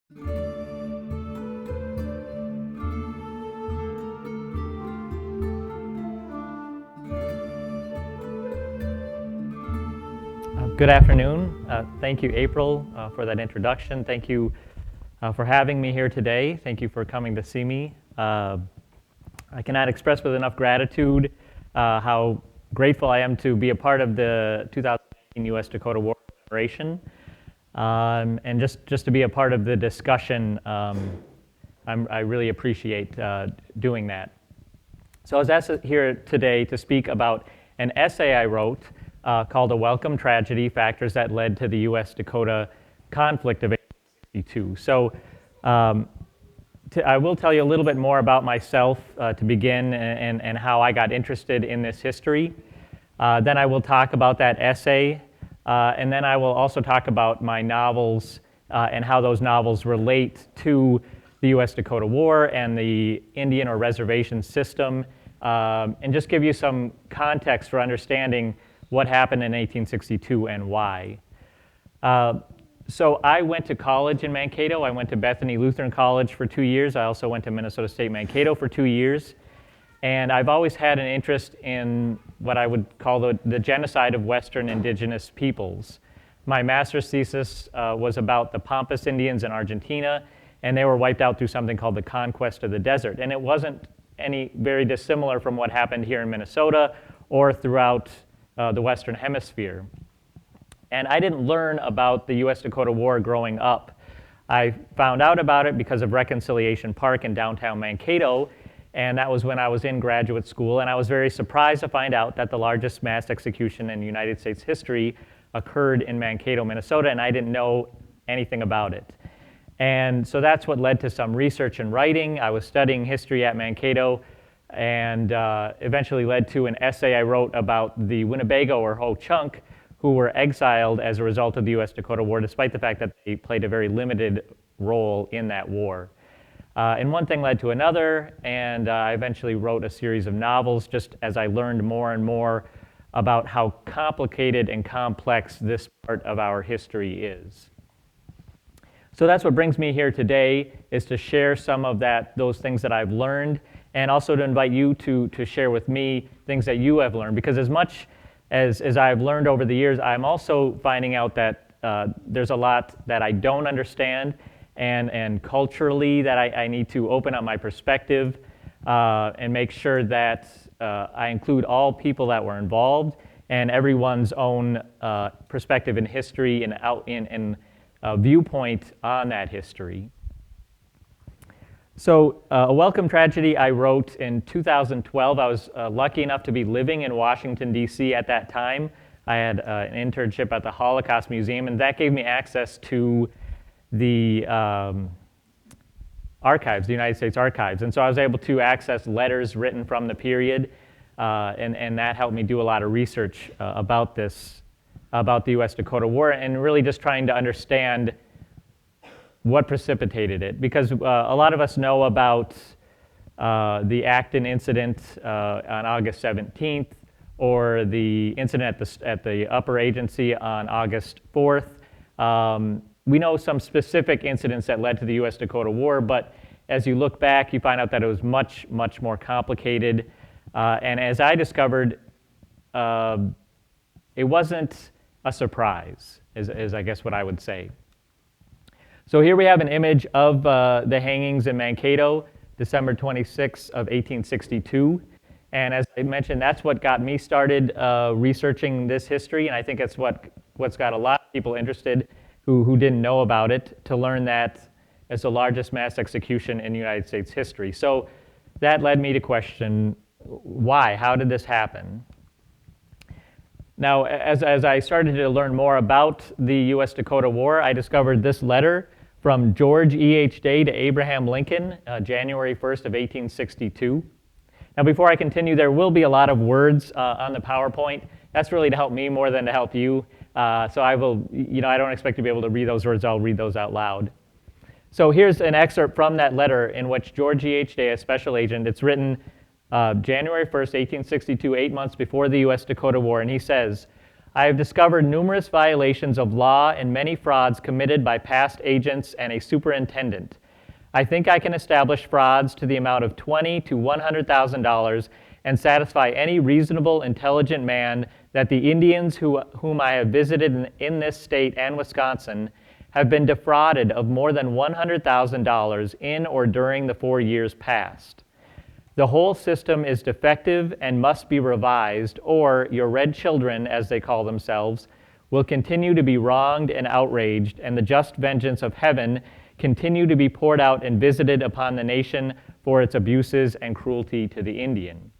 Good afternoon. Thank you, April, for that introduction. Thank you for having me here today. Thank you for coming to see me. I cannot express with enough gratitude how grateful I am to be a part of the 2019 U.S. Dakota War commemoration, and just to be a part of the discussion. I really appreciate doing that. So I was asked here today to speak about an essay I wrote called A Welcome Tragedy, Factors That Led to the U.S. Dakota Conflict of 1862. So I will tell you a little bit more about myself to begin and how I got interested in this history. Then I will talk about that essay, and then I will also talk about my novels and how those novels relate to the U.S. Dakota War and the Indian or reservation system, and just give you some context for understanding what happened in 1862 and why. So I went to college in Mankato. I went to Bethany Lutheran College for 2 years. I also went to Minnesota State Mankato for 2 years. And I've always had an interest in what I would call the genocide of Western indigenous peoples. My master's thesis was about the Pampas Indians in Argentina, and they were wiped out through something called the conquest of the desert. And it wasn't any very dissimilar from what happened here in Minnesota or throughout the Western Hemisphere. And I didn't learn about the U.S. Dakota War growing up. I found out about it because of Reconciliation Park in downtown Mankato, and that was when I was in graduate school, and I was very surprised to find out that the largest mass execution in United States history occurred in Mankato, Minnesota, and I didn't know anything about it. And so that's what led to some research and writing. I was studying history at Mankato, and eventually led to an essay I wrote about the Winnebago or Ho-Chunk, who were exiled as a result of the U.S. Dakota War, despite the fact that they played a very limited role in that war. And one thing led to another, and I eventually wrote a series of novels just as I learned more and more about how complicated and complex this part of our history is. So that's what brings me here today, is to share some of those things that I've learned, and also to invite you to share with me things that you have learned. Because as much as I've learned over the years, I'm also finding out that there's a lot that I don't understand, and culturally that I need to open up my perspective and make sure that I include all people that were involved and everyone's own perspective in history and viewpoint on that history. So A Welcome Tragedy I wrote in 2012. I was lucky enough to be living in Washington, D.C. at that time. I had an internship at the Holocaust Museum, and that gave me access to the archives, the United States archives. And so I was able to access letters written from the period, and that helped me do a lot of research about the U.S. Dakota War, and really just trying to understand what precipitated it. Because a lot of us know about the Acton incident on August 17th, or the incident at the upper agency on August 4th. We know some specific incidents that led to the U.S. Dakota War, but as you look back, you find out that it was much, much more complicated. And as I discovered, it wasn't a surprise, is I guess what I would say. So here we have an image of the hangings in Mankato, December 26th of 1862. And as I mentioned, that's what got me started researching this history, and I think it's what's got a lot of people interested who didn't know about it, to learn that it's the largest mass execution in United States history. So that led me to question, why? How did this happen? Now, as I started to learn more about the U.S. Dakota War, I discovered this letter from George E.H. Day to Abraham Lincoln, January 1st of 1862. Now, before I continue, there will be a lot of words on the PowerPoint. That's really to help me more than to help you. So I will, I don't expect to be able to read those words. I'll read those out loud. So here's an excerpt from that letter in which George E.H. Day, a special agent, it's written, January 1st, 1862, 8 months before the U.S. Dakota War, and he says, I have discovered numerous violations of law and many frauds committed by past agents and a superintendent. I think I can establish frauds to the amount of $20,000 to $100,000 and satisfy any reasonable, intelligent man that the Indians whom I have visited in this state and Wisconsin have been defrauded of more than $100,000 in or during the 4 years past. The whole system is defective and must be revised, or your red children, as they call themselves, will continue to be wronged and outraged, and the just vengeance of heaven continue to be poured out and visited upon the nation for its abuses and cruelty to the Indian.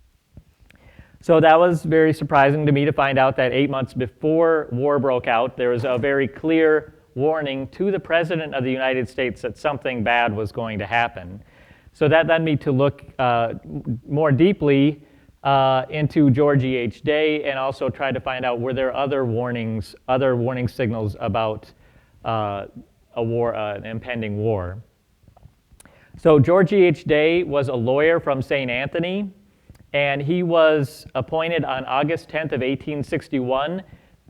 So that was very surprising to me to find out that 8 months before war broke out, there was a very clear warning to the President of the United States that something bad was going to happen. So that led me to look more deeply into George H. Day and also try to find out were there other warning signals about a war, an impending war. So George H. Day was a lawyer from St. Anthony, and he was appointed on August 10th of 1861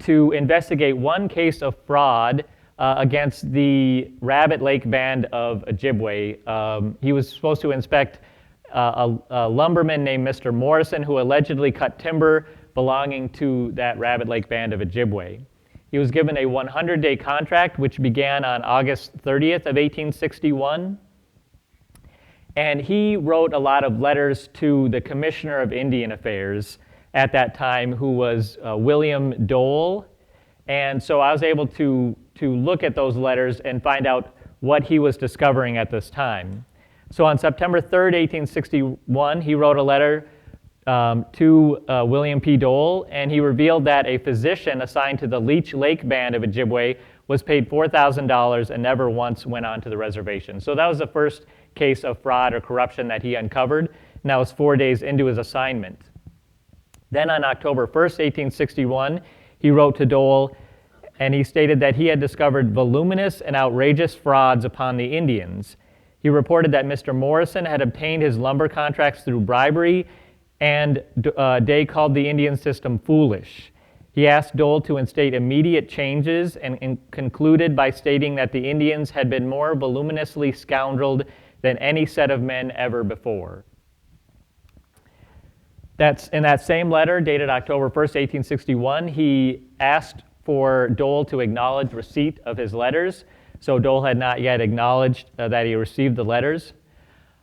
to investigate one case of fraud against the Rabbit Lake Band of Ojibwe. He was supposed to inspect a lumberman named Mr. Morrison who allegedly cut timber belonging to that Rabbit Lake Band of Ojibwe. He was given a 100-day contract which began on August 30th of 1861. And he wrote a lot of letters to the Commissioner of Indian Affairs at that time, who was William Dole. And so I was able to look at those letters and find out what he was discovering at this time. So on September 3rd, 1861, he wrote a letter to William P. Dole, and he revealed that a physician assigned to the Leech Lake Band of Ojibwe was paid $4,000 and never once went on to the reservation. So that was the first case of fraud or corruption that he uncovered, and that was 4 days into his assignment. Then on October 1st, 1861, he wrote to Dole, and he stated that he had discovered voluminous and outrageous frauds upon the Indians. He reported that Mr. Morrison had obtained his lumber contracts through bribery, and Day called the Indian system foolish. He asked Dole to instate immediate changes and concluded by stating that the Indians had been more voluminously scoundreled than any set of men ever before. That's in that same letter, dated October 1st, 1861, he asked for Dole to acknowledge receipt of his letters. So Dole had not yet acknowledged that he received the letters.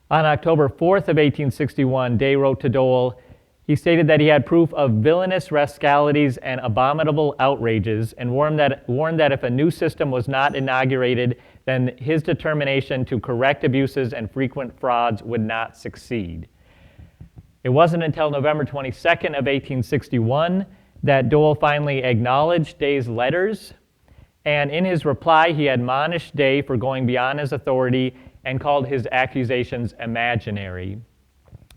On October 4th of 1861, Day wrote to Dole. He stated that he had proof of villainous rascalities and abominable outrages, and warned that if a new system was not inaugurated, then his determination to correct abuses and frequent frauds would not succeed. It wasn't until November 22nd of 1861 that Dole finally acknowledged Day's letters, and in his reply, he admonished Day for going beyond his authority and called his accusations imaginary.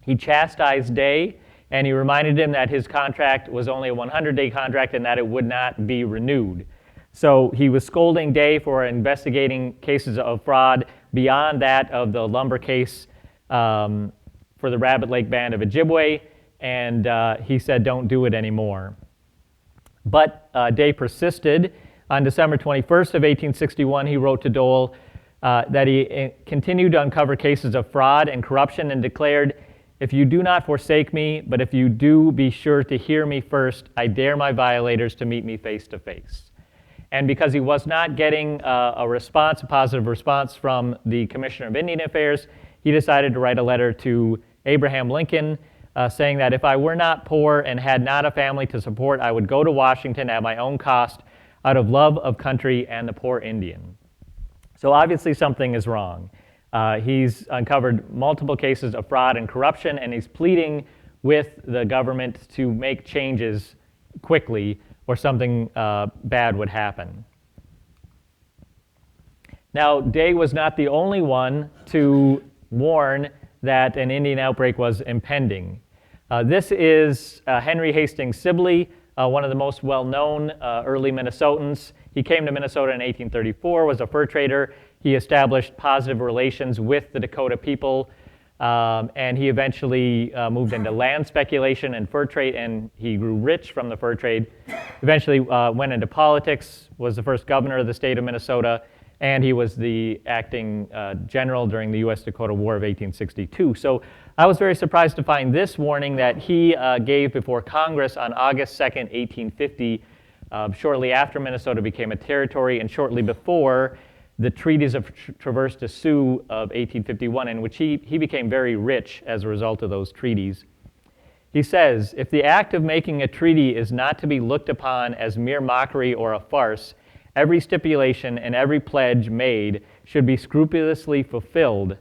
He chastised Day, and he reminded him that his contract was only a 100-day contract and that it would not be renewed. So he was scolding Day for investigating cases of fraud beyond that of the lumber case for the Rabbit Lake Band of Ojibwe, and he said, don't do it anymore. But Day persisted. On December 21st of 1861, he wrote to Dole that he continued to uncover cases of fraud and corruption and declared, if you do not forsake me, but if you do, be sure to hear me first. I dare my violators to meet me face to face. And because he was not getting a positive response from the Commissioner of Indian Affairs, he decided to write a letter to Abraham Lincoln saying that if I were not poor and had not a family to support, I would go to Washington at my own cost out of love of country and the poor Indian. So obviously something is wrong. He's uncovered multiple cases of fraud and corruption, and he's pleading with the government to make changes quickly or something bad would happen. Now, Day was not the only one to warn that an Indian outbreak was impending. This is Henry Hastings Sibley, one of the most well-known early Minnesotans. He came to Minnesota in 1834, was a fur trader. He established positive relations with the Dakota people And he eventually moved into land speculation and fur trade, and he grew rich from the fur trade. Eventually went into politics, was the first governor of the state of Minnesota, and he was the acting general during the U.S. Dakota War of 1862. So I was very surprised to find this warning that he gave before Congress on August 2nd, 1850, shortly after Minnesota became a territory and shortly before the treaties of Traverse des Sioux of 1851, in which he became very rich as a result of those treaties. He says, "If the act of making a treaty is not to be looked upon as mere mockery or a farce, every stipulation and every pledge made should be scrupulously fulfilled.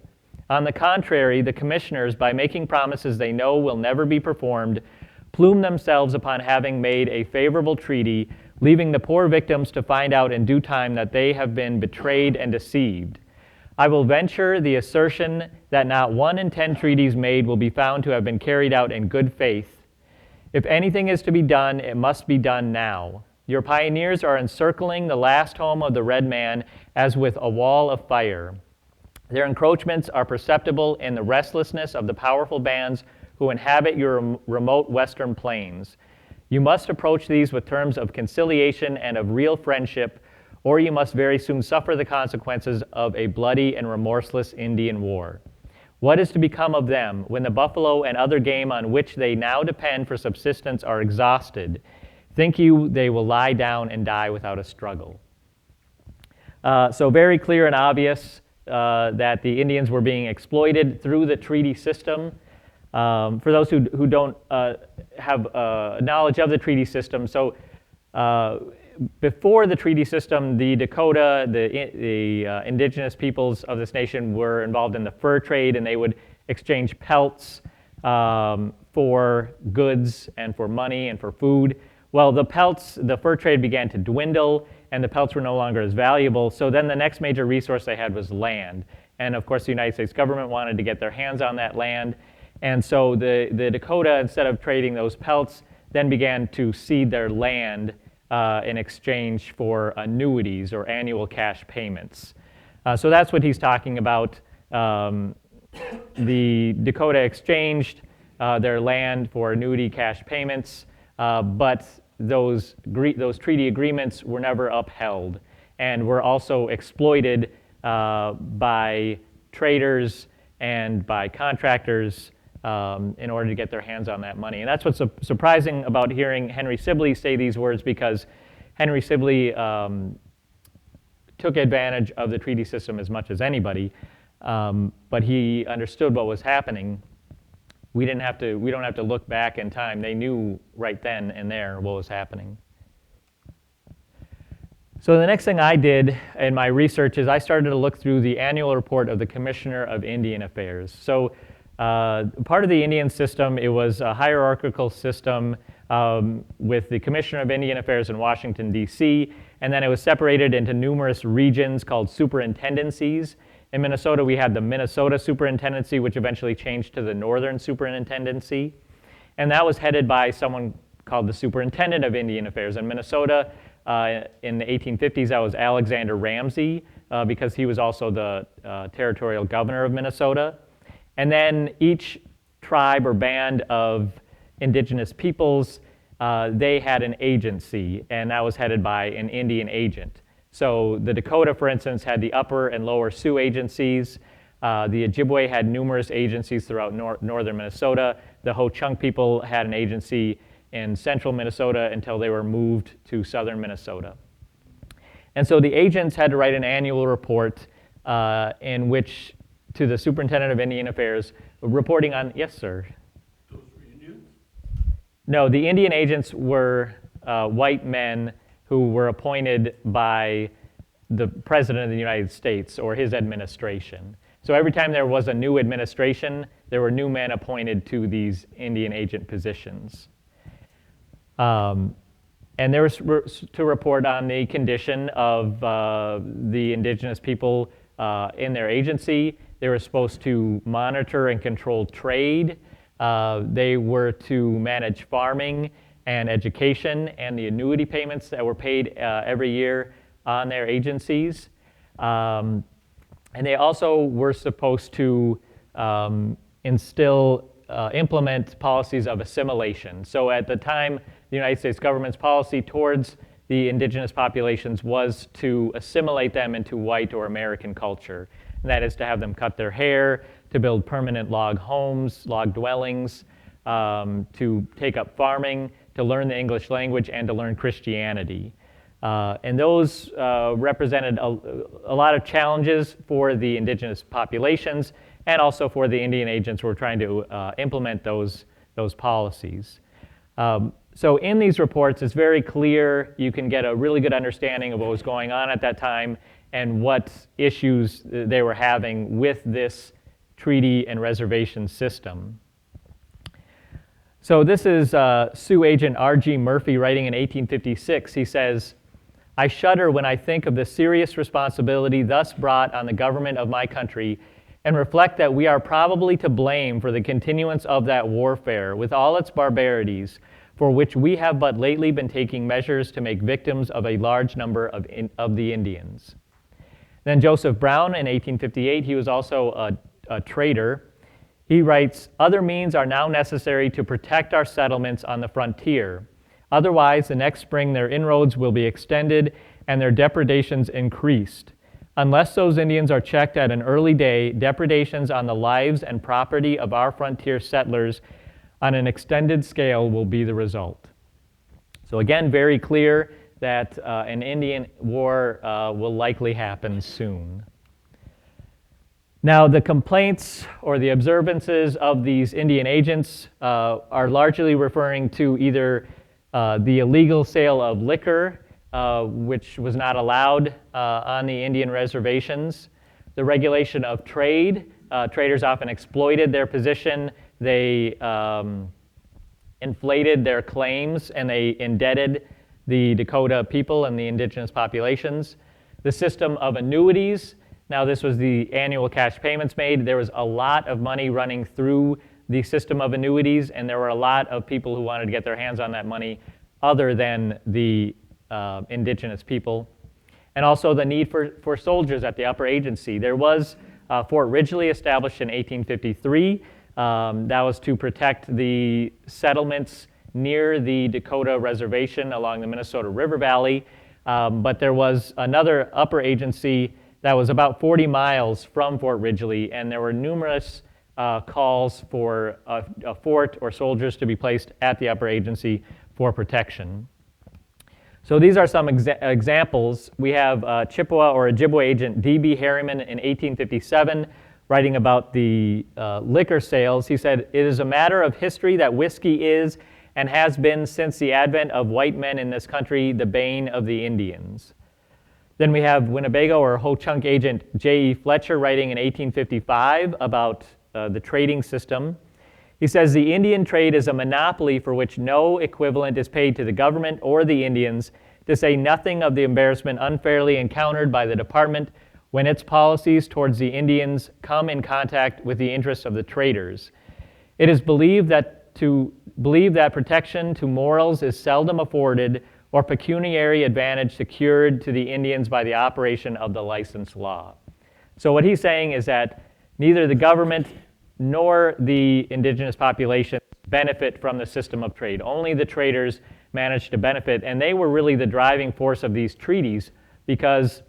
On the contrary, the commissioners, by making promises they know will never be performed, plume themselves upon having made a favorable treaty, leaving the poor victims to find out in due time that they have been betrayed and deceived. I will venture the assertion that not 1 in 10 treaties made will be found to have been carried out in good faith. If anything is to be done, it must be done now. Your pioneers are encircling the last home of the red man as with a wall of fire. Their encroachments are perceptible in the restlessness of the powerful bands who inhabit your remote western plains. You must approach these with terms of conciliation and of real friendship, or you must very soon suffer the consequences of a bloody and remorseless Indian war. What is to become of them when the buffalo and other game on which they now depend for subsistence are exhausted? Think you they will lie down and die without a struggle?" So very clear and obvious that the Indians were being exploited through the treaty system. For those who don't have knowledge of the treaty system, so before the treaty system, the Dakota, the indigenous peoples of this nation were involved in the fur trade, and they would exchange pelts for goods and for money and for food. Well, the fur trade began to dwindle, and the pelts were no longer as valuable, so then the next major resource they had was land. And of course, the United States government wanted to get their hands on that land. And so the Dakota, instead of trading those pelts, then began to cede their land in exchange for annuities or annual cash payments. So that's what he's talking about. The Dakota exchanged their land for annuity cash payments, but those treaty agreements were never upheld and were also exploited by traders and by contractors in order to get their hands on that money. And that's what's surprising about hearing Henry Sibley say these words, because Henry Sibley took advantage of the treaty system as much as anybody, but he understood what was happening. We don't have to look back in time. They knew right then and there what was happening. So the next thing I did in my research is I started to look through the annual report of the Commissioner of Indian Affairs. So part of the Indian system, it was a hierarchical system with the Commissioner of Indian Affairs in Washington, D.C., and then it was separated into numerous regions called superintendencies. In Minnesota, we had the Minnesota Superintendency, which eventually changed to the Northern Superintendency, and that was headed by someone called the Superintendent of Indian Affairs. In Minnesota, in the 1850s, that was Alexander Ramsey, because he was also the territorial governor of Minnesota. And then each tribe or band of indigenous peoples, they had an agency, and that was headed by an Indian agent. So the Dakota, for instance, had the Upper and Lower Sioux agencies. The Ojibwe had numerous agencies throughout northern Minnesota. The Ho-Chunk people had an agency in central Minnesota until they were moved to southern Minnesota. And so the agents had to write an annual report in which, to the Superintendent of Indian Affairs, reporting on, yes, sir? Those were Indians? No, the Indian agents were white men who were appointed by the President of the United States or his administration. So every time there was a new administration, there were new men appointed to these Indian agent positions. And there was to report on the condition of the indigenous people in their agency. They were supposed to monitor and control trade. They were to manage farming and education and the annuity payments that were paid every year on their agencies. And they also were supposed to implement policies of assimilation. So at the time, the United States government's policy towards the indigenous populations was to assimilate them into white or American culture. And that is to have them cut their hair, to build permanent log homes, log dwellings, to take up farming, to learn the English language, and to learn Christianity. And those represented a lot of challenges for the indigenous populations and also for the Indian agents who were trying to implement those policies. So in these reports, it's very clear. You can get a really good understanding of what was going on at that time and what issues they were having with this treaty and reservation system. So this is Sioux agent R.G. Murphy writing in 1856. He says, "I shudder when I think of the serious responsibility thus brought on the government of my country and reflect that we are probably to blame for the continuance of that warfare with all its barbarities, for which we have but lately been taking measures to make victims of a large number of the Indians." Then Joseph Brown in 1858, he was also a trader. He writes, "Other means are now necessary to protect our settlements on the frontier. Otherwise, the next spring their inroads will be extended and their depredations increased. Unless those Indians are checked at an early day, depredations on the lives and property of our frontier settlers on an extended scale will be the result." So again, very clear that an Indian war will likely happen soon. Now, the complaints or the observances of these Indian agents are largely referring to either the illegal sale of liquor, which was not allowed on the Indian reservations, the regulation of trade. Traders often exploited their position. They inflated their claims, and they indebted the Dakota people and the indigenous populations. The system of annuities. Now, this was the annual cash payments made. There was a lot of money running through the system of annuities, and there were a lot of people who wanted to get their hands on that money other than the indigenous people. And also the need for soldiers at the upper agency. There was Fort Ridgely established in 1853. That was to protect the settlements near the Dakota Reservation along the Minnesota River Valley. But there was another upper agency that was about 40 miles from Fort Ridgely, and there were numerous calls for a fort or soldiers to be placed at the upper agency for protection. So these are some examples. We have Chippewa or Ojibwe agent D.B. Harriman in 1857 writing about the liquor sales. He said, "It is a matter of history that whiskey is and has been since the advent of white men in this country the bane of the Indians." Then we have Winnebago or Ho-Chunk agent J.E. Fletcher writing in 1855 about the trading system. He says, "The Indian trade is a monopoly for which no equivalent is paid to the government or the Indians, to say nothing of the embarrassment unfairly encountered by the department when its policies towards the Indians come in contact with the interests of the traders. It is believed that protection to morals is seldom afforded or pecuniary advantage secured to the Indians by the operation of the license law." So what he's saying is that neither the government nor the indigenous population benefit from the system of trade. Only the traders managed to benefit, and they were really the driving force of these treaties because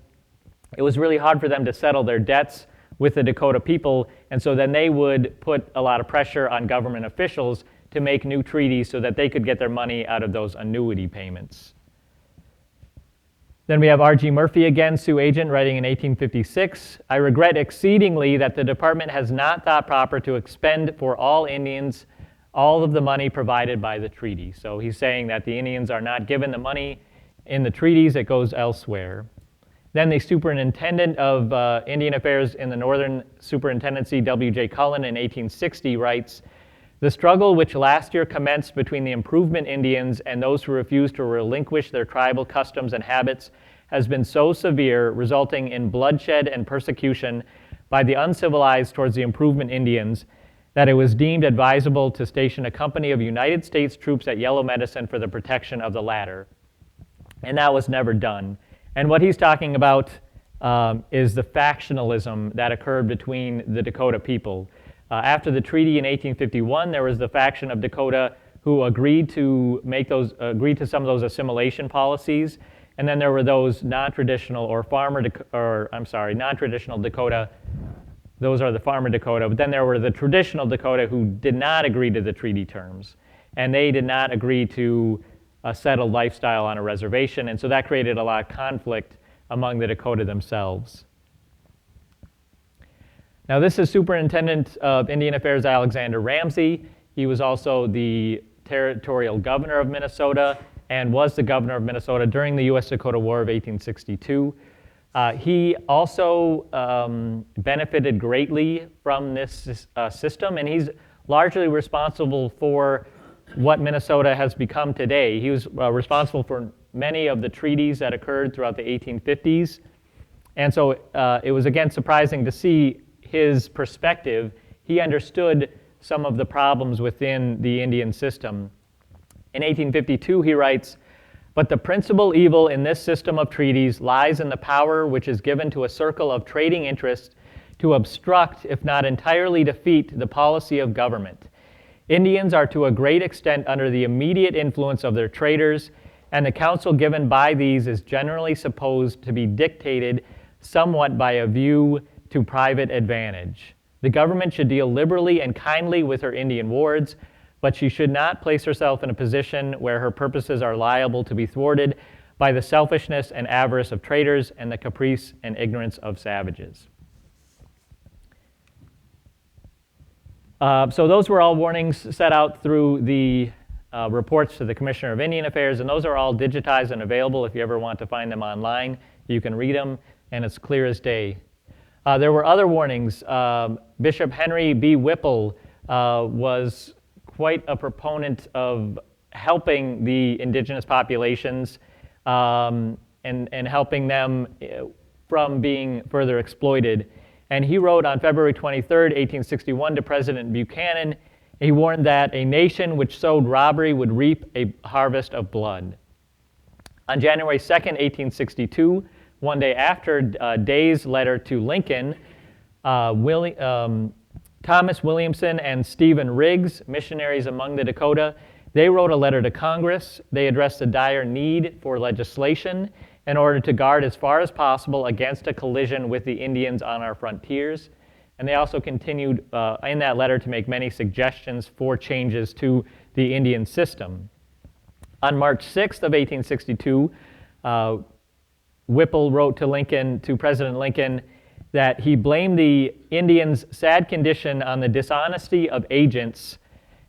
it was really hard for them to settle their debts with the Dakota people, and so then they would put a lot of pressure on government officials to make new treaties so that they could get their money out of those annuity payments. Then we have R.G. Murphy again, Sioux agent, writing in 1856, "I regret exceedingly that the department has not thought proper to expend for all Indians all of the money provided by the treaty." So he's saying that the Indians are not given the money in the treaties, it goes elsewhere. Then the superintendent of Indian Affairs in the Northern Superintendency, W.J. Cullen, in 1860 writes, "The struggle which last year commenced between the improvement Indians and those who refused to relinquish their tribal customs and habits has been so severe, resulting in bloodshed and persecution by the uncivilized towards the improvement Indians, that it was deemed advisable to station a company of United States troops at Yellow Medicine for the protection of the latter." And that was never done. And what he's talking about is the factionalism that occurred between the Dakota people. After the treaty in 1851, there was the faction of Dakota who agreed to some of those assimilation policies, and then there were those non-traditional non-traditional Dakota. Those are the farmer Dakota. But then there were the traditional Dakota who did not agree to the treaty terms, and they did not agree to a settled lifestyle on a reservation, and so that created a lot of conflict among the Dakota themselves. Now, this is Superintendent of Indian Affairs Alexander Ramsey. He was also the territorial governor of Minnesota and was the governor of Minnesota during the U.S. Dakota War of 1862. He also benefited greatly from this system, and he's largely responsible for what Minnesota has become today. He was responsible for many of the treaties that occurred throughout the 1850s, and so it was again surprising to see his perspective. He understood some of the problems within the Indian system. In 1852, he writes, "But the principal evil in this system of treaties lies in the power which is given to a circle of trading interests to obstruct, if not entirely defeat, the policy of government. Indians are to a great extent under the immediate influence of their traders, and the counsel given by these is generally supposed to be dictated somewhat by a view to private advantage. The government should deal liberally and kindly with her Indian wards, but she should not place herself in a position where her purposes are liable to be thwarted by the selfishness and avarice of traders and the caprice and ignorance of savages." So those were all warnings set out through the reports to the Commissioner of Indian Affairs, and those are all digitized and available. If you ever want to find them online, you can read them, and it's clear as day. There were other warnings. Bishop Henry B. Whipple was quite a proponent of helping the indigenous populations and helping them from being further exploited. And he wrote on February 23rd, 1861 to President Buchanan, he warned that a nation which sowed robbery would reap a harvest of blood. On January 2nd, 1862, one day after Day's letter to Lincoln, Thomas Williamson and Stephen Riggs, missionaries among the Dakota, they wrote a letter to Congress. They addressed a dire need for legislation in order to guard as far as possible against a collision with the Indians on our frontiers. And they also continued in that letter to make many suggestions for changes to the Indian system. On March 6th of 1862, Whipple wrote to President Lincoln, that he blamed the Indians' sad condition on the dishonesty of agents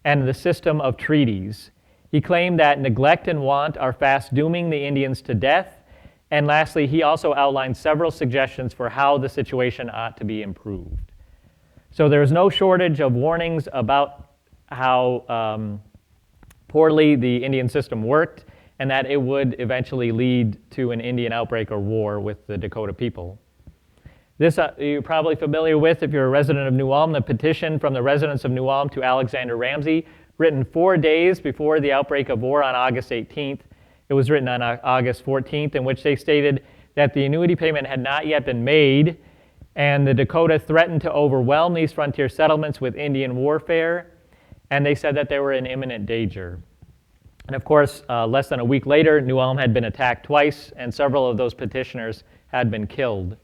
and the system of treaties. He claimed that neglect and want are fast dooming the Indians to death. And lastly, he also outlined several suggestions for how the situation ought to be improved. So there's no shortage of warnings about how poorly the Indian system worked, and that it would eventually lead to an Indian outbreak or war with the Dakota people. This you're probably familiar with if you're a resident of New Ulm, the petition from the residents of New Ulm to Alexander Ramsey, written 4 days before the outbreak of war on August 18th. It was written on August 14th, in which they stated that the annuity payment had not yet been made, and the Dakota threatened to overwhelm these frontier settlements with Indian warfare, and they said that they were in imminent danger. And of course, less than a week later, New Ulm had been attacked twice, and several of those petitioners had been killed.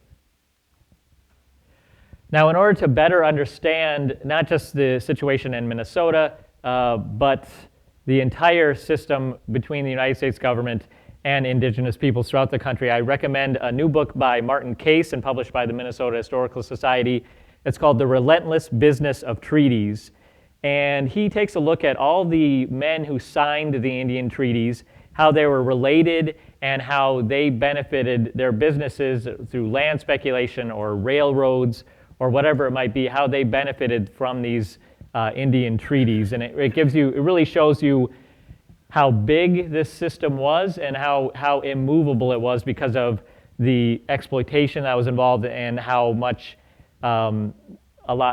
Now, in order to better understand not just the situation in Minnesota, but the entire system between the United States government and indigenous peoples throughout the country, I recommend a new book by Martin Case and published by the Minnesota Historical Society. It's called The Relentless Business of Treaties. And he takes a look at all the men who signed the Indian treaties, how they were related, and how they benefited their businesses through land speculation or railroads or whatever it might be, how they benefited from these Indian treaties. And it really shows you how big this system was and how immovable it was because of the exploitation that was involved and how much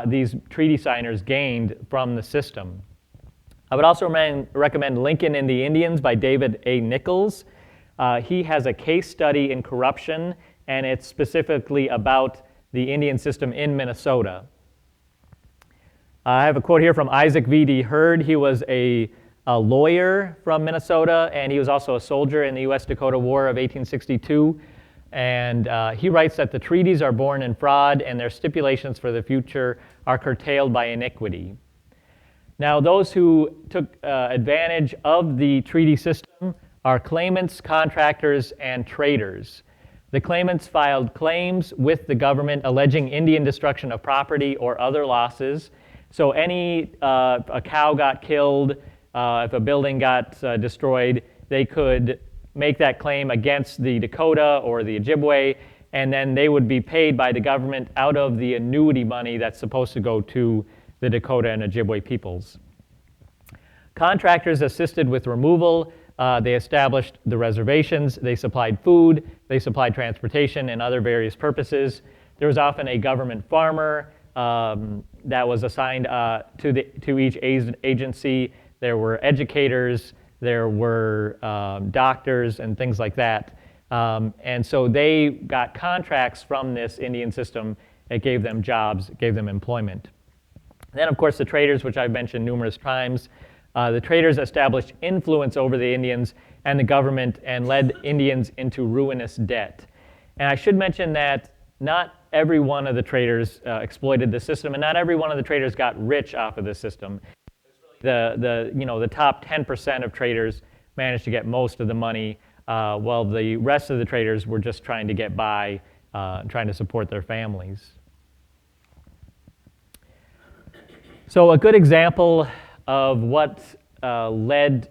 these treaty signers gained from the system. I would also recommend Lincoln and the Indians by David A. Nichols. He has a case study in corruption, and it's specifically about the Indian system in Minnesota. I have a quote here from Isaac V.D. Hurd. He was a lawyer from Minnesota, and he was also a soldier in the U.S. Dakota War of 1862. And he writes that the treaties are born in fraud, and their stipulations for the future are curtailed by iniquity. Now, those who took advantage of the treaty system are claimants, contractors, and traders. The claimants filed claims with the government alleging Indian destruction of property or other losses. So a cow got killed, if a building got destroyed, they could make that claim against the Dakota or the Ojibwe, and then they would be paid by the government out of the annuity money that's supposed to go to the Dakota and Ojibwe peoples. Contractors assisted with removal. They established the reservations. They supplied food. They supplied transportation and other various purposes. There was often a government farmer that was assigned to each agency. There were educators. There were doctors and things like that. And so they got contracts from this Indian system. It gave them jobs, it gave them employment. Then, of course, the traders, which I've mentioned numerous times. The traders established influence over the Indians and the government and led Indians into ruinous debt. And I should mention that not every one of the traders exploited the system, and not every one of the traders got rich off of the system. The top 10% of traders managed to get most of the money, while the rest of the traders were just trying to get by, trying to support their families. So a good example of what the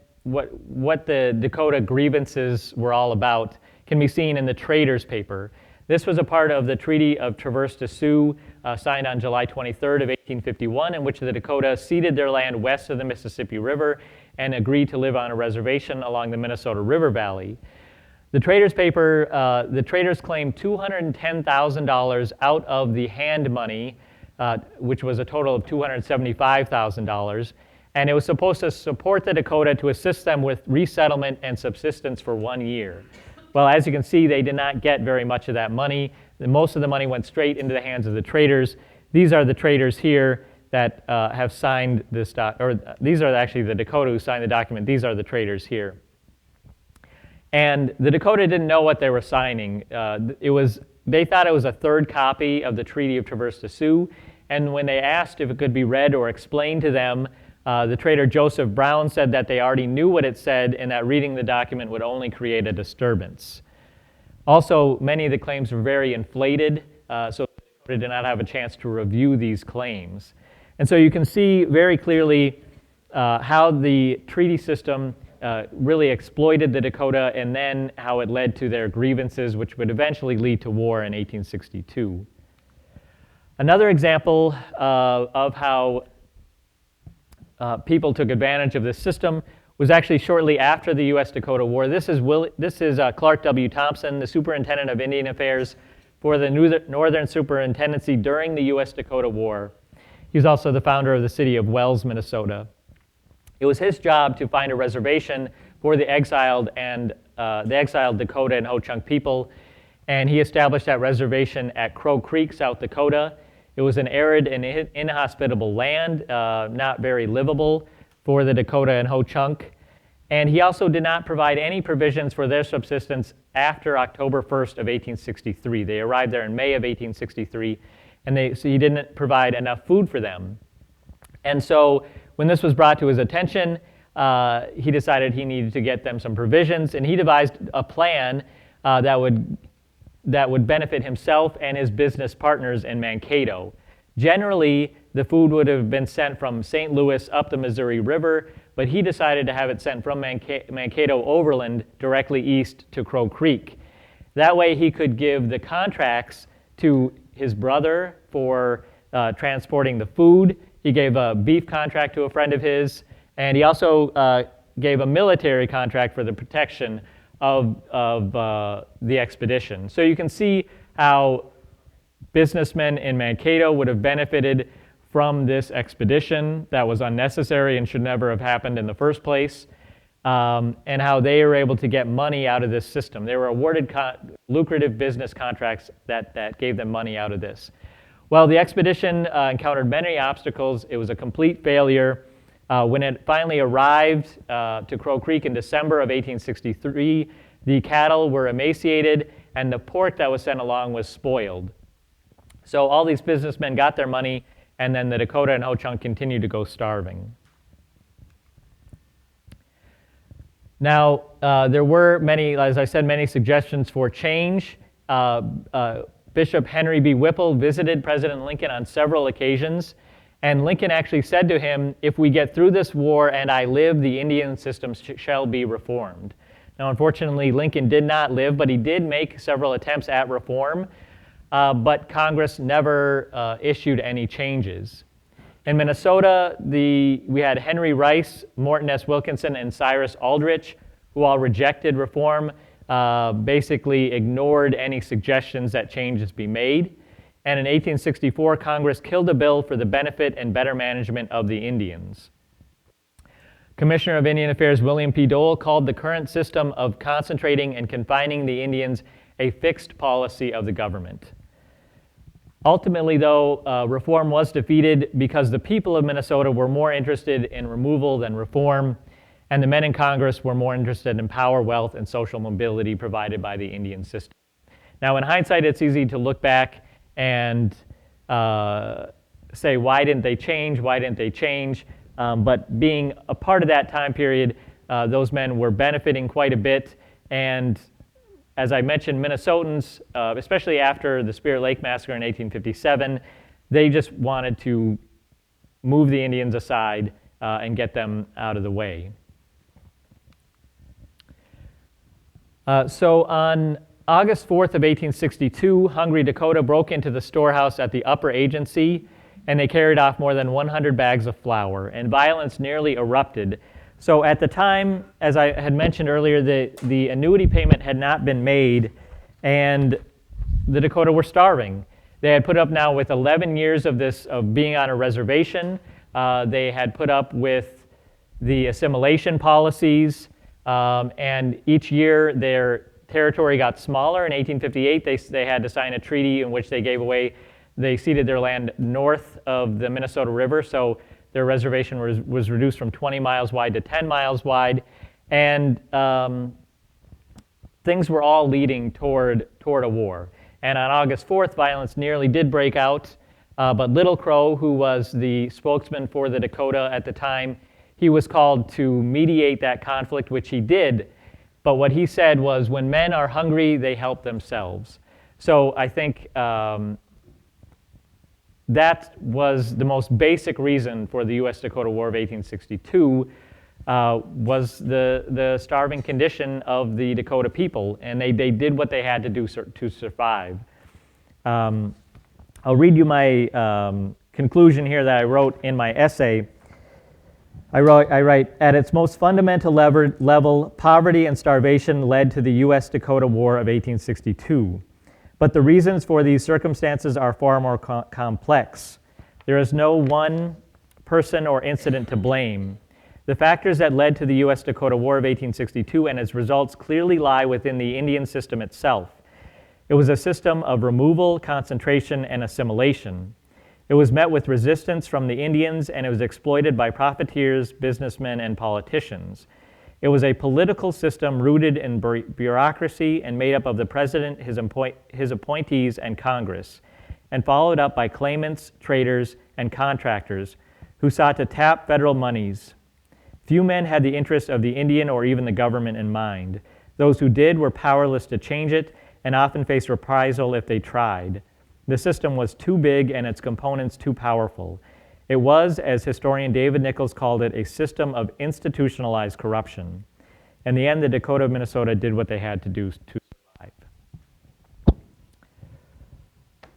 Dakota grievances were all about can be seen in the Traders paper. This was a part of the Treaty of Traverse de Sioux, signed on July 23rd of 1851, in which the Dakota ceded their land west of the Mississippi River and agreed to live on a reservation along the Minnesota River Valley. The Traders paper, the traders claimed $210,000 out of the hand money, which was a total of $275,000, and it was supposed to support the Dakota to assist them with resettlement and subsistence for 1 year. Well, as you can see, they did not get very much of that money. Most of the money went straight into the hands of the traders. These are the traders here that have signed this these are actually the Dakota who signed the document. These are the traders here. And the Dakota didn't know what they were signing. They thought it was a third copy of the Treaty of Traverse de Sioux, and when they asked if it could be read or explained to them, the trader Joseph Brown said that they already knew what it said and that reading the document would only create a disturbance. Also, many of the claims were very inflated, so they did not have a chance to review these claims. And so you can see very clearly how the treaty system really exploited the Dakota, and then how it led to their grievances, which would eventually lead to war in 1862. Another example of how people took advantage of this system was actually shortly after the U.S. Dakota War. This is Clark W. Thompson, the Superintendent of Indian Affairs for the Northern Superintendency during the U.S. Dakota War. He was also the founder of the city of Wells, Minnesota. It was his job to find a reservation for the exiled Dakota and Ho-Chunk people, and he established that reservation at Crow Creek, South Dakota. It was an arid and inhospitable land, not very livable for the Dakota and Ho-Chunk. And he also did not provide any provisions for their subsistence after October 1st of 1863. They arrived there in May of 1863, and so he didn't provide enough food for them. And so when this was brought to his attention, he decided he needed to get them some provisions, and he devised a plan that would benefit himself and his business partners in Mankato. Generally, the food would have been sent from St. Louis up the Missouri River, but he decided to have it sent from Mankato overland directly east to Crow Creek. That way he could give the contracts to his brother for transporting the food. He gave a beef contract to a friend of his, and he also gave a military contract for the protection of the expedition. So you can see how businessmen in Mankato would have benefited from this expedition that was unnecessary and should never have happened in the first place, and how they were able to get money out of this system. They were awarded lucrative business contracts that gave them money out of this. Well, the expedition encountered many obstacles. It was a complete failure. When it finally arrived to Crow Creek in December of 1863, the cattle were emaciated and the pork that was sent along was spoiled. So all these businessmen got their money, and then the Dakota and Ho-Chunk continued to go starving. Now, there were many, as I said, many suggestions for change. Bishop Henry B. Whipple visited President Lincoln on several occasions, and Lincoln actually said to him, "If we get through this war and I live, the Indian system shall be reformed." Now, unfortunately, Lincoln did not live, but he did make several attempts at reform, but Congress never issued any changes. In Minnesota, we had Henry Rice, Morton S. Wilkinson, and Cyrus Aldrich, who all rejected reform, basically ignored any suggestions that changes be made. And in 1864, Congress killed a bill for the benefit and better management of the Indians. Commissioner of Indian Affairs William P. Dole called the current system of concentrating and confining the Indians a fixed policy of the government. Ultimately, though, reform was defeated because the people of Minnesota were more interested in removal than reform, and the men in Congress were more interested in power, wealth, and social mobility provided by the Indian system. Now, in hindsight, it's easy to look back and say, why didn't they change? Why didn't they change? But being a part of that time period, those men were benefiting quite a bit. And as I mentioned, Minnesotans, especially after the Spirit Lake Massacre in 1857, they just wanted to move the Indians aside and get them out of the way. So on August 4th of 1862, Hungry Dakota broke into the storehouse at the Upper Agency, and they carried off more than 100 bags of flour, and violence nearly erupted. So at the time, as I had mentioned earlier, the annuity payment had not been made, and the Dakota were starving. They had put up now with 11 years of being on a reservation. They had put up with the assimilation policies, and each year their territory got smaller. In 1858, they had to sign a treaty in which they ceded their land north of the Minnesota River, so their reservation was reduced from 20 miles wide to 10 miles wide, and things were all leading toward a war. And on August 4th, violence nearly did break out, but Little Crow, who was the spokesman for the Dakota at the time, he was called to mediate that conflict, which he did. But what he said was, when men are hungry, they help themselves. So I think that was the most basic reason for the U.S. Dakota War of 1862, was the starving condition of the Dakota people, and they did what they had to do to survive. I'll read you my conclusion here that I wrote in my essay. I write, at its most fundamental level, poverty and starvation led to the U.S. Dakota War of 1862. But the reasons for these circumstances are far more complex. There is no one person or incident to blame. The factors that led to the U.S. Dakota War of 1862 and its results clearly lie within the Indian system itself. It was a system of removal, concentration, and assimilation. It was met with resistance from the Indians, and it was exploited by profiteers, businessmen, and politicians. It was a political system rooted in bureaucracy and made up of the president, his appointees, and Congress, and followed up by claimants, traders, and contractors who sought to tap federal monies. Few men had the interests of the Indian or even the government in mind. Those who did were powerless to change it and often faced reprisal if they tried. The system was too big and its components too powerful. It was, as historian David Nichols called it, a system of institutionalized corruption. In the end, the Dakota of Minnesota did what they had to do to survive.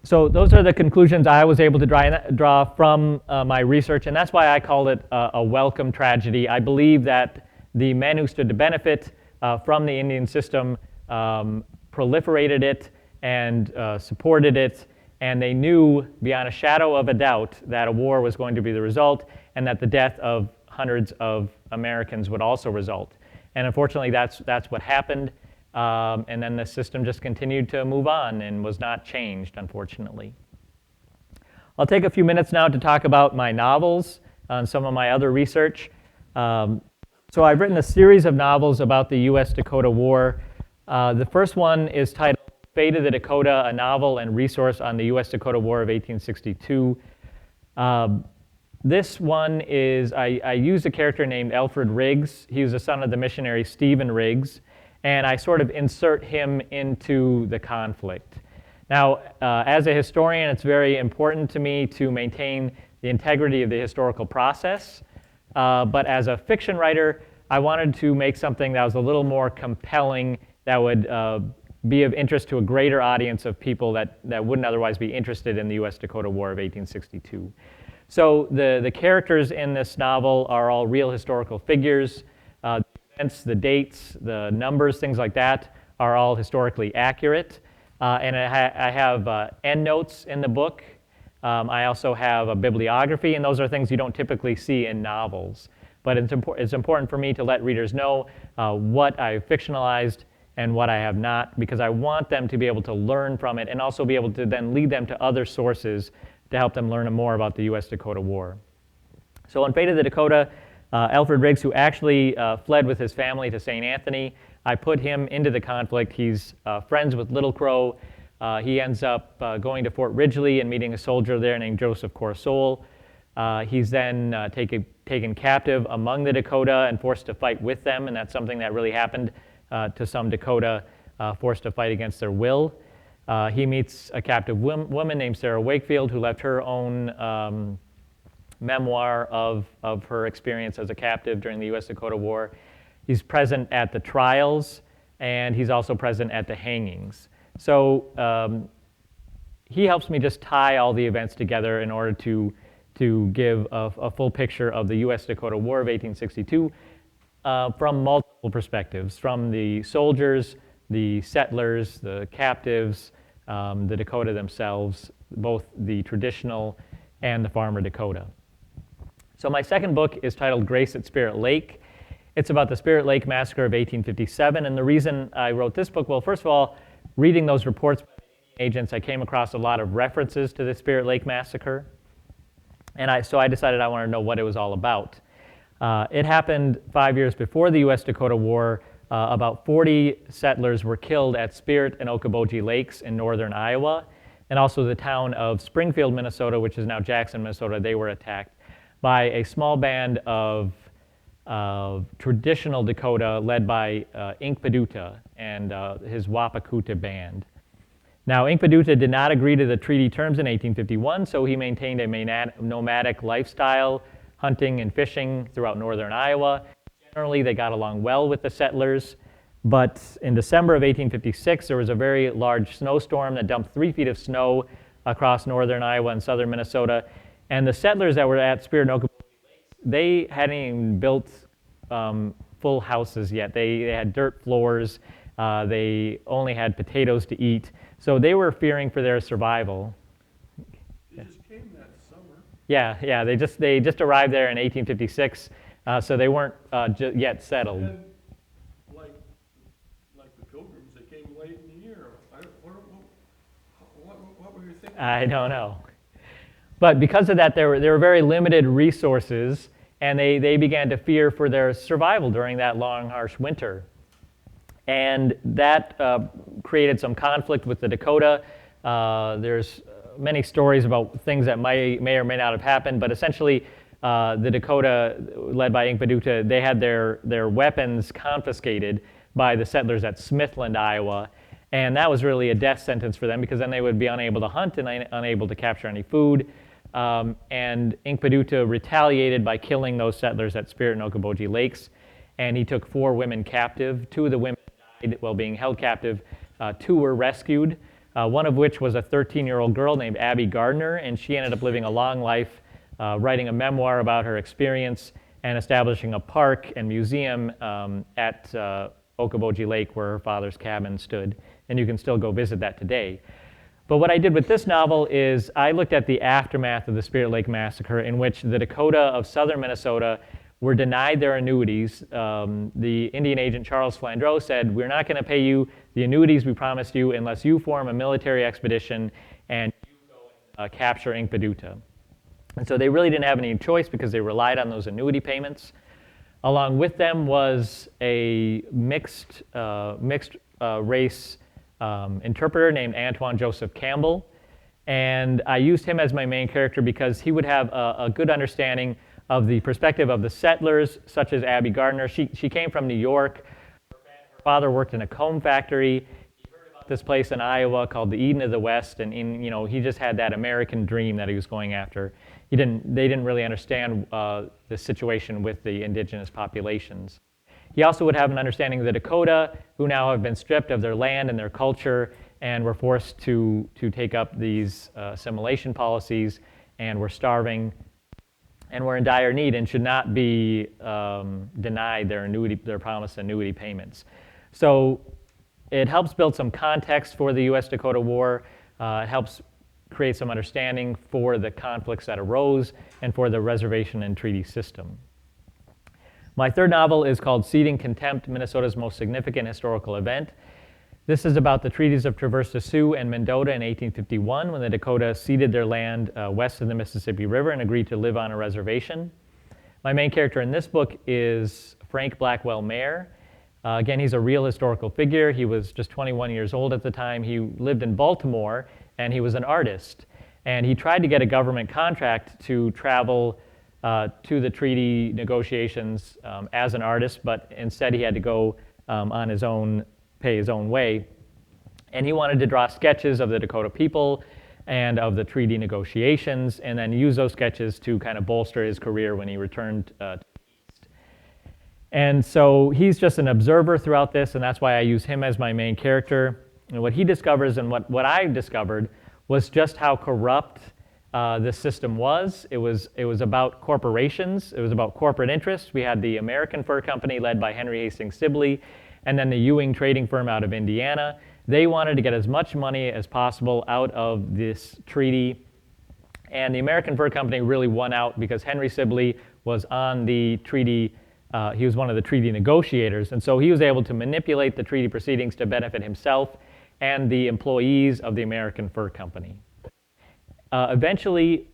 So those are the conclusions I was able to draw from my research, and that's why I call it a welcome tragedy. I believe that the men who stood to benefit from the Indian system proliferated it and supported it, and they knew beyond a shadow of a doubt that a war was going to be the result and that the death of hundreds of Americans would also result. And unfortunately, that's what happened. And then the system just continued to move on and was not changed, unfortunately. I'll take a few minutes now to talk about my novels and some of my other research. So I've written a series of novels about the U.S. Dakota War. The first one is titled Fate of the Dakota, a novel and resource on the U.S. Dakota War of 1862. This one is, I used a character named Alfred Riggs. He was the son of the missionary Stephen Riggs, and I sort of insert him into the conflict. Now, as a historian, it's very important to me to maintain the integrity of the historical process, but as a fiction writer, I wanted to make something that was a little more compelling, that would be of interest to a greater audience of people that wouldn't otherwise be interested in the U.S. Dakota War of 1862. So the characters in this novel are all real historical figures. The events, the dates, the numbers, things like that are all historically accurate. And I have endnotes in the book. I also have a bibliography, and those are things you don't typically see in novels. But it's important for me to let readers know what I've fictionalized and what I have not, because I want them to be able to learn from it and also be able to then lead them to other sources to help them learn more about the U.S. Dakota War. So on Fate of the Dakota, Alfred Riggs, who actually fled with his family to St. Anthony, I put him into the conflict. He's friends with Little Crow. He ends up going to Fort Ridgely and meeting a soldier there named Joseph Corsole. He's then taken captive among the Dakota and forced to fight with them, and that's something that really happened to some Dakota, forced to fight against their will. He meets a captive woman named Sarah Wakefield, who left her own memoir of her experience as a captive during the U.S. Dakota War. He's present at the trials, and he's also present at the hangings. So he helps me just tie all the events together in order to give a full picture of the U.S. Dakota War of 1862 from multiple perspectives, from the soldiers, the settlers, the captives, the Dakota themselves, both the traditional and the farmer Dakota. So my second book is titled Grace at Spirit Lake. It's about the Spirit Lake Massacre of 1857, and the reason I wrote this book, well, first of all, reading those reports by the Indian agents, I came across a lot of references to the Spirit Lake Massacre, and so I decided I wanted to know what it was all about. It happened 5 years before the U.S. Dakota War. About 40 settlers were killed at Spirit and Okoboji Lakes in northern Iowa, and also the town of Springfield, Minnesota, which is now Jackson, Minnesota. They were attacked by a small band of traditional Dakota led by Inkpaduta and his Wapakuta band. Now, Inkpaduta did not agree to the treaty terms in 1851, so he maintained a nomadic lifestyle, hunting and fishing throughout northern Iowa. Generally, they got along well with the settlers, but in December of 1856, there was a very large snowstorm that dumped 3 feet of snow across northern Iowa and southern Minnesota, and the settlers that were at Spirit and Okoboji Lakes, they hadn't even built full houses yet. They had dirt floors. They only had potatoes to eat, so they were fearing for their survival. They just came that summer. Yeah, they just arrived there in 1856. So they weren't yet settled. And like the Pilgrims, they came late in the year. What were you thinking? I don't know. But because of that, there were very limited resources, and they began to fear for their survival during that long, harsh winter. And that created some conflict with the Dakota. There's many stories about things that may or may not have happened, but essentially, the Dakota, led by Inkpaduta, they had their weapons confiscated by the settlers at Smithland, Iowa, and that was really a death sentence for them because then they would be unable to hunt and unable to capture any food. And Inkpaduta retaliated by killing those settlers at Spirit and Okoboji Lakes, and he took 4 women captive. 2 of the women died while being held captive. 2 were rescued, one of which was a 13-year-old girl named Abby Gardner, and she ended up living a long life, writing a memoir about her experience and establishing a park and museum at Okoboji Lake where her father's cabin stood, and you can still go visit that today. But what I did with this novel is I looked at the aftermath of the Spirit Lake Massacre, in which the Dakota of southern Minnesota were denied their annuities. The Indian agent Charles Flandreau said, "We're not going to pay you the annuities we promised you unless you form a military expedition and you go capture Inkpaduta. And so they really didn't have any choice because they relied on those annuity payments. Along with them was a mixed race interpreter named Antoine Joseph Campbell. And I used him as my main character because he would have a good understanding of the perspective of the settlers, such as Abby Gardner. She came from New York. Her father worked in a comb factory. He heard about this place in Iowa called the Eden of the West, and he just had that American dream that he was going after. They didn't really understand the situation with the indigenous populations. He also would have an understanding of the Dakota, who now have been stripped of their land and their culture, and were forced to take up these assimilation policies, and were starving, and were in dire need, and should not be denied their promised annuity payments. So it helps build some context for the U.S. Dakota War. It helps create some understanding for the conflicts that arose and for the reservation and treaty system. My third novel is called Ceding Contempt, Minnesota's Most Significant Historical Event. This is about the treaties of Traverse des Sioux and Mendota in 1851, when the Dakota ceded their land west of the Mississippi River and agreed to live on a reservation. My main character in this book is Frank Blackwell Mayer. Again, he's a real historical figure. He was just 21 years old at the time. He lived in Baltimore, and he was an artist. And he tried to get a government contract to travel to the treaty negotiations as an artist, but instead he had to go on his own, pay his own way. And he wanted to draw sketches of the Dakota people and of the treaty negotiations, and then use those sketches to kind of bolster his career when he returned to the East. And so he's just an observer throughout this, and that's why I use him as my main character. And what he discovers and what I discovered was just how corrupt this system was. It was about corporations. It was about corporate interests. We had the American Fur Company led by Henry Hastings Sibley, and then the Ewing trading firm out of Indiana. They wanted to get as much money as possible out of this treaty. And the American Fur Company really won out because Henry Sibley was on the treaty. He was one of the treaty negotiators. And so he was able to manipulate the treaty proceedings to benefit himself and the employees of the American Fur Company. Eventually,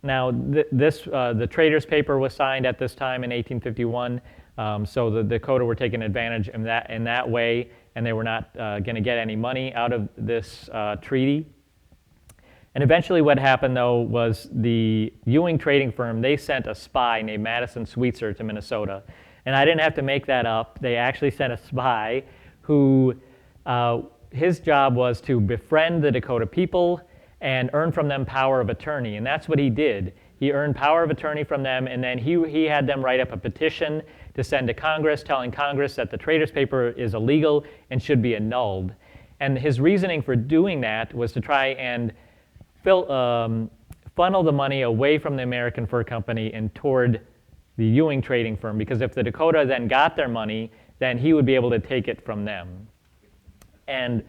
now the Traders Paper was signed at this time in 1851, so the Dakota were taking advantage in that way, and they were not going to get any money out of this treaty. And eventually what happened, though, was the Ewing trading firm, they sent a spy named Madison Sweetser to Minnesota. And I didn't have to make that up. They actually sent a spy who, his job was to befriend the Dakota people and earn from them power of attorney. And that's what he did. He earned power of attorney from them, and then he had them write up a petition to send to Congress, telling Congress that the Traders Paper is illegal and should be annulled. And his reasoning for doing that was to try and funnel the money away from the American Fur Company and toward the Ewing trading firm, because if the Dakota then got their money, then he would be able to take it from them. And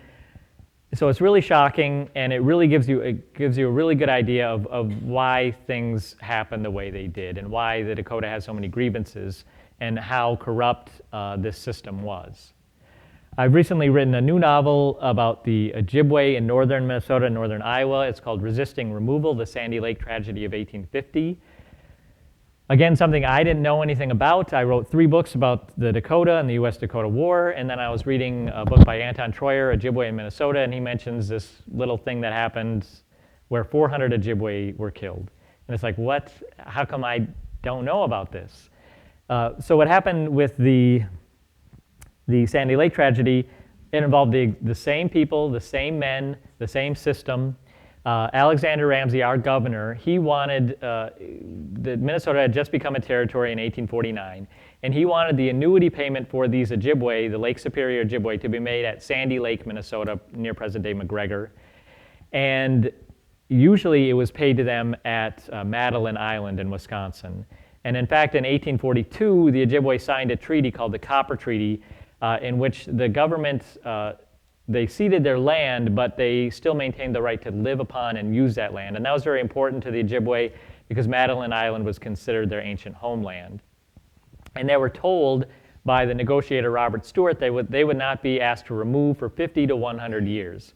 so it's really shocking, and it really gives you a really good idea of why things happened the way they did, and why the Dakota has so many grievances, and how corrupt this system was. I've recently written a new novel about the Ojibwe in northern Minnesota and northern Iowa. It's called Resisting Removal, the Sandy Lake Tragedy of 1850. Again, something I didn't know anything about. I wrote 3 books about the Dakota and the U.S. Dakota War, and then I was reading a book by Anton Troyer, Ojibwe in Minnesota, and he mentions this little thing that happened where 400 Ojibwe were killed. And it's like, what? How come I don't know about this? So what happened with the Sandy Lake tragedy, it involved the same people, the same men, the same system. Alexander Ramsey, our governor, he wanted, Minnesota had just become a territory in 1849, and he wanted the annuity payment for these Ojibwe, the Lake Superior Ojibwe, to be made at Sandy Lake, Minnesota, near present-day McGregor. And usually it was paid to them at Madeline Island in Wisconsin. And in fact, in 1842, the Ojibwe signed a treaty called the Copper Treaty, in which the government, they ceded their land, but they still maintained the right to live upon and use that land. And that was very important to the Ojibwe because Madeline Island was considered their ancient homeland. And they were told by the negotiator Robert Stewart they would not be asked to remove for 50 to 100 years.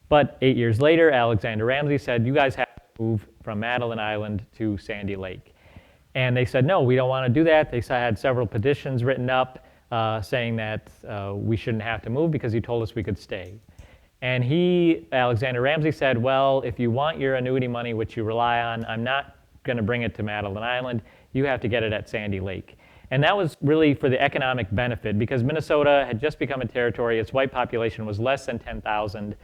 But 8 years later, Alexander Ramsey said, you guys have to move from Madeline Island to Sandy Lake. And they said, no, we don't want to do that. They had several petitions written up saying that we shouldn't have to move because he told us we could stay. And Alexander Ramsey said, well, if you want your annuity money, which you rely on, I'm not going to bring it to Madeline Island. You have to get it at Sandy Lake. And that was really for the economic benefit because Minnesota had just become a territory. Its white population was less than 10,000.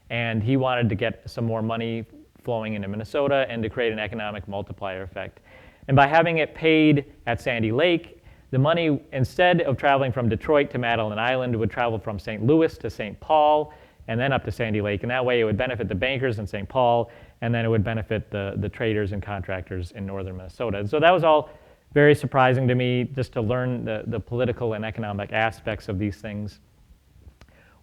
And he wanted to get some more money flowing into Minnesota and to create an economic multiplier effect. And by having it paid at Sandy Lake, the money, instead of traveling from Detroit to Madeline Island, would travel from St. Louis to St. Paul and then up to Sandy Lake. And that way it would benefit the bankers in St. Paul, and then it would benefit the traders and contractors in northern Minnesota. And so that was all very surprising to me, just to learn the political and economic aspects of these things.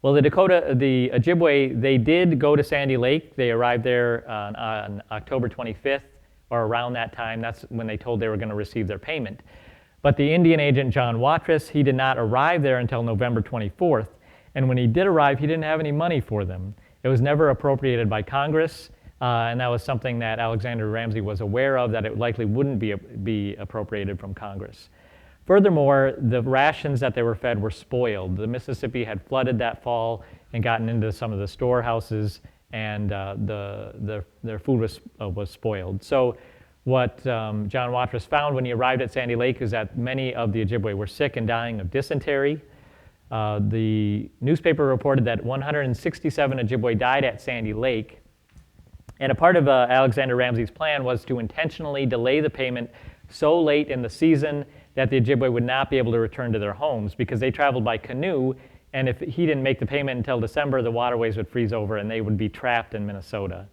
Well, the Ojibwe, they did go to Sandy Lake. They arrived there on October 25th, or around that time. That's when they told they were going to receive their payment. But the Indian agent, John Watrous, he did not arrive there until November 24th. And when he did arrive, he didn't have any money for them. It was never appropriated by Congress, and that was something that Alexander Ramsey was aware of, that it likely wouldn't be appropriated from Congress. Furthermore, the rations that they were fed were spoiled. The Mississippi had flooded that fall and gotten into some of the storehouses, and their food was spoiled. So what John Watrous found when he arrived at Sandy Lake is that many of the Ojibwe were sick and dying of dysentery. The newspaper reported that 167 Ojibwe died at Sandy Lake. And a part of Alexander Ramsey's plan was to intentionally delay the payment so late in the season that the Ojibwe would not be able to return to their homes because they traveled by canoe, and if he didn't make the payment until December, the waterways would freeze over and they would be trapped in Minnesota.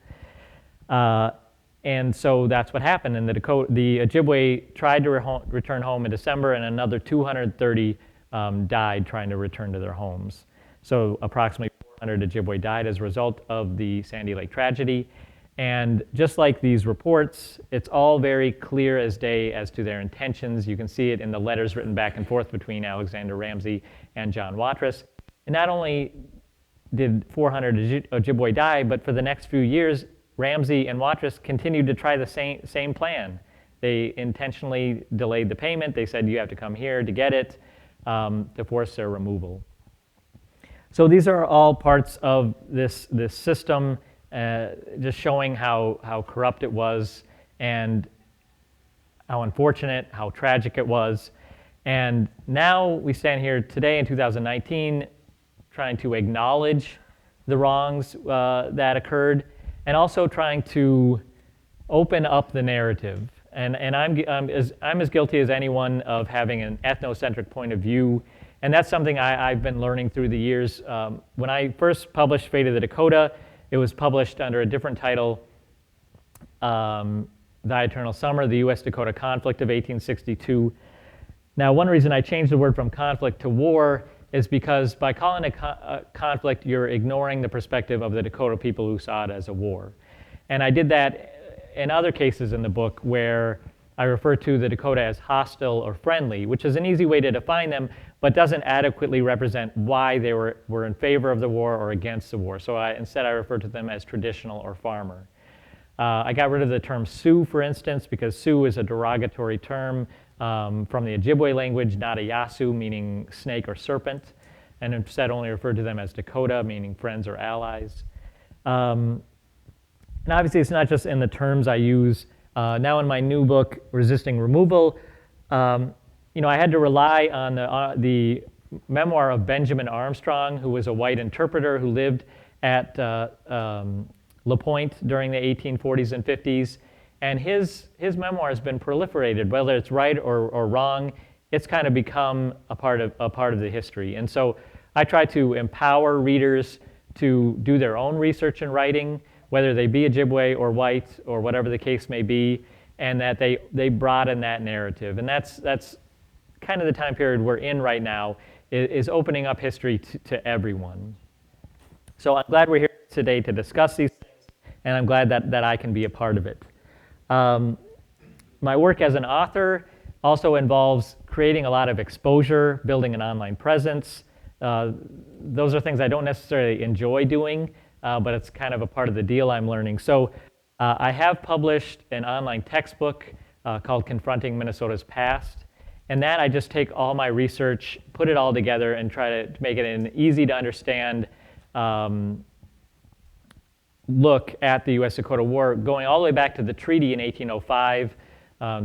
And so that's what happened. And the Ojibwe tried to return home in December, and another 230 died trying to return to their homes. So approximately 400 Ojibwe died as a result of the Sandy Lake tragedy. And just like these reports, it's all very clear as day as to their intentions. You can see it in the letters written back and forth between Alexander Ramsey and John Watrous. And not only did 400 Ojibwe die, but for the next few years, Ramsey and Watrous continued to try the same plan. They intentionally delayed the payment. They said, you have to come here to get it, to force their removal. So these are all parts of this system, just showing how corrupt it was and how unfortunate, how tragic it was. And now we stand here today in 2019 trying to acknowledge the wrongs that occurred, and also trying to open up the narrative. And I'm as guilty as anyone of having an ethnocentric point of view, and that's something I've been learning through the years. When I first published Fate of the Dakota, it was published under a different title, Thy Eternal Summer, the U.S. Dakota Conflict of 1862. Now, one reason I changed the word from conflict to war is because by calling it a conflict, you're ignoring the perspective of the Dakota people who saw it as a war. And I did that in other cases in the book where I refer to the Dakota as hostile or friendly, which is an easy way to define them, but doesn't adequately represent why they were in favor of the war or against the war. So instead I refer to them as traditional or farmer. I got rid of the term Sioux, for instance, because Sioux is a derogatory term from the Ojibwe language, not a Yasu, meaning snake or serpent, and instead only referred to them as Dakota, meaning friends or allies. And obviously it's not just in the terms I use. Now in my new book, Resisting Removal, I had to rely on the memoir of Benjamin Armstrong, who was a white interpreter who lived at La Pointe during the 1840s and 50s. And his memoir has been proliferated, whether it's right or wrong. It's kind of become a part of the history. And so I try to empower readers to do their own research and writing, whether they be Ojibwe or white or whatever the case may be, and that they broaden that narrative. And that's kind of the time period we're in right now, is opening up history to everyone. So I'm glad we're here today to discuss these things, and I'm glad that I can be a part of it. My work as an author also involves creating a lot of exposure, building an online presence. Those are things I don't necessarily enjoy doing, but it's kind of a part of the deal I'm learning. So I have published an online textbook called Confronting Minnesota's Past. And that I just take all my research, put it all together, and try to make it an easy to understand look at the U.S. Dakota War, going all the way back to the treaty in 1805,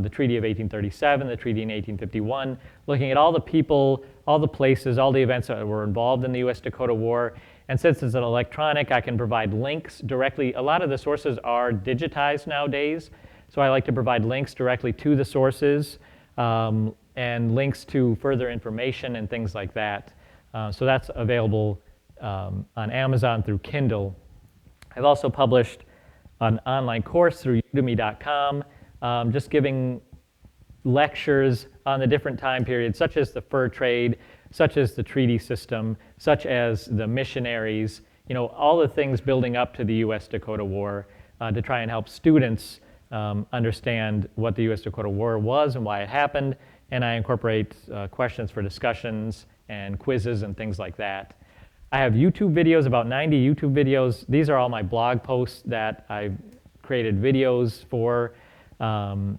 the Treaty of 1837, the Treaty in 1851, looking at all the people, all the places, all the events that were involved in the U.S. Dakota War. And since it's an electronic, I can provide links directly. A lot of the sources are digitized nowadays, so I like to provide links directly to the sources and links to further information and things like that. So that's available on Amazon through Kindle. I've also published an online course through udemy.com, just giving lectures on the different time periods, such as the fur trade, such as the treaty system, such as the missionaries, all the things building up to the U.S. Dakota War to try and help students understand what the U.S. Dakota War was and why it happened. And I incorporate questions for discussions and quizzes and things like that. I have YouTube videos, about 90 YouTube videos. These are all my blog posts that I've created videos for. And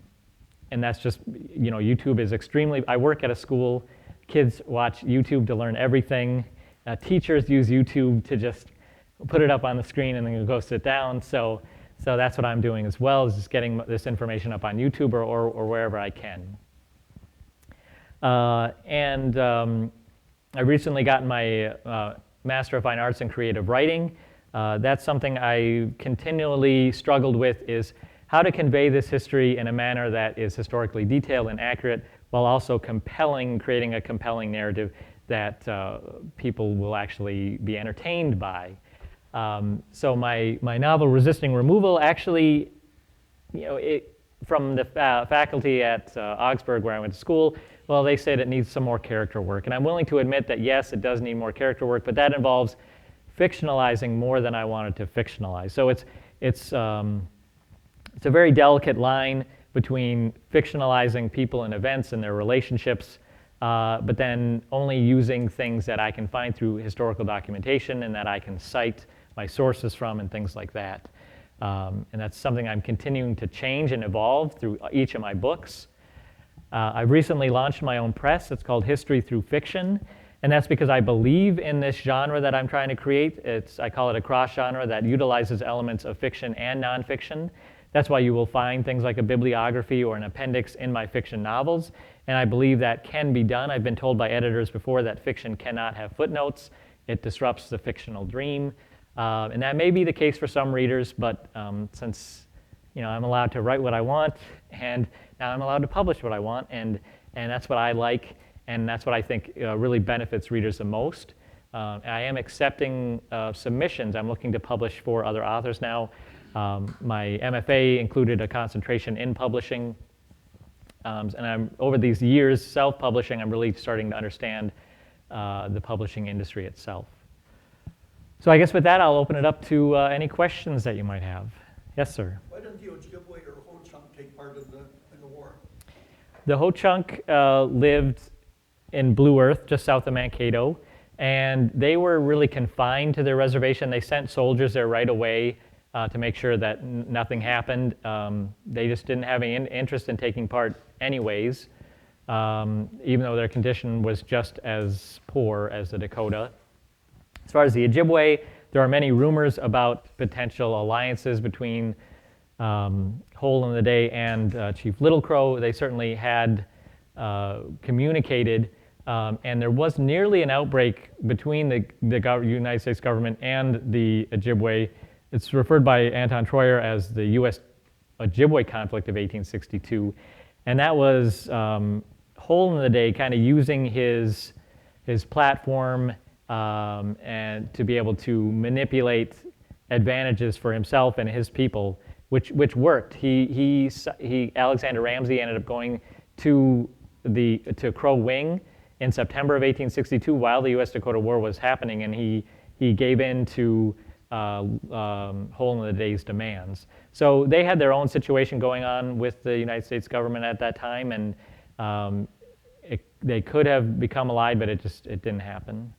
that's just, YouTube is extremely, I work at a school. Kids watch YouTube to learn everything. Teachers use YouTube to just put it up on the screen and then go sit down. So that's what I'm doing as well, is just getting this information up on YouTube or wherever I can. I recently gotten my Master of Fine Arts in Creative Writing. That's something I continually struggled with, is how to convey this history in a manner that is historically detailed and accurate, while also creating a compelling narrative that people will actually be entertained by. So my novel, Resisting Removal, actually, from the faculty at Augsburg, where I went to school, well, they said it needs some more character work. And I'm willing to admit that, yes, it does need more character work, but that involves fictionalizing more than I wanted to fictionalize. So it's a very delicate line between fictionalizing people and events and their relationships, but then only using things that I can find through historical documentation and that I can cite my sources from and things like that. And that's something I'm continuing to change and evolve through each of my books. I've recently launched my own press. It's called History Through Fiction, and that's because I believe in this genre that I'm trying to create. I call it a cross-genre that utilizes elements of fiction and nonfiction. That's why you will find things like a bibliography or an appendix in my fiction novels, and I believe that can be done. I've been told by editors before that fiction cannot have footnotes. It disrupts the fictional dream, and that may be the case for some readers, but since I'm allowed to write what I want, and now I'm allowed to publish what I want, and that's what I like, and that's what I think really benefits readers the most. I am accepting submissions. I'm looking to publish for other authors now. My MFA included a concentration in publishing, and over these years self-publishing, I'm really starting to understand the publishing industry itself. So I guess with that, I'll open it up to any questions that you might have. Yes, sir. Why didn't the Ojibwe or Ho-Chunk take part in the war? The Ho-Chunk lived in Blue Earth, just south of Mankato, and they were really confined to their reservation. They sent soldiers there right away to make sure that nothing happened. They just didn't have any interest in taking part anyways, even though their condition was just as poor as the Dakota. As far as the Ojibwe, there are many rumors about potential alliances between Hole in the Day and Chief Little Crow. They certainly had communicated, and there was nearly an outbreak between the United States government and the Ojibwe. It's referred by Anton Troyer as the U.S. Ojibwe Conflict of 1862, and that was Hole in the Day kind of using his platform and to be able to manipulate advantages for himself and his people, which worked. Alexander Ramsey ended up going to Crow Wing in September of 1862 while the U.S. Dakota War was happening, and he gave in to Hole in the Day's demands. So they had their own situation going on with the United States government at that time, and they could have become allied, but it didn't happen.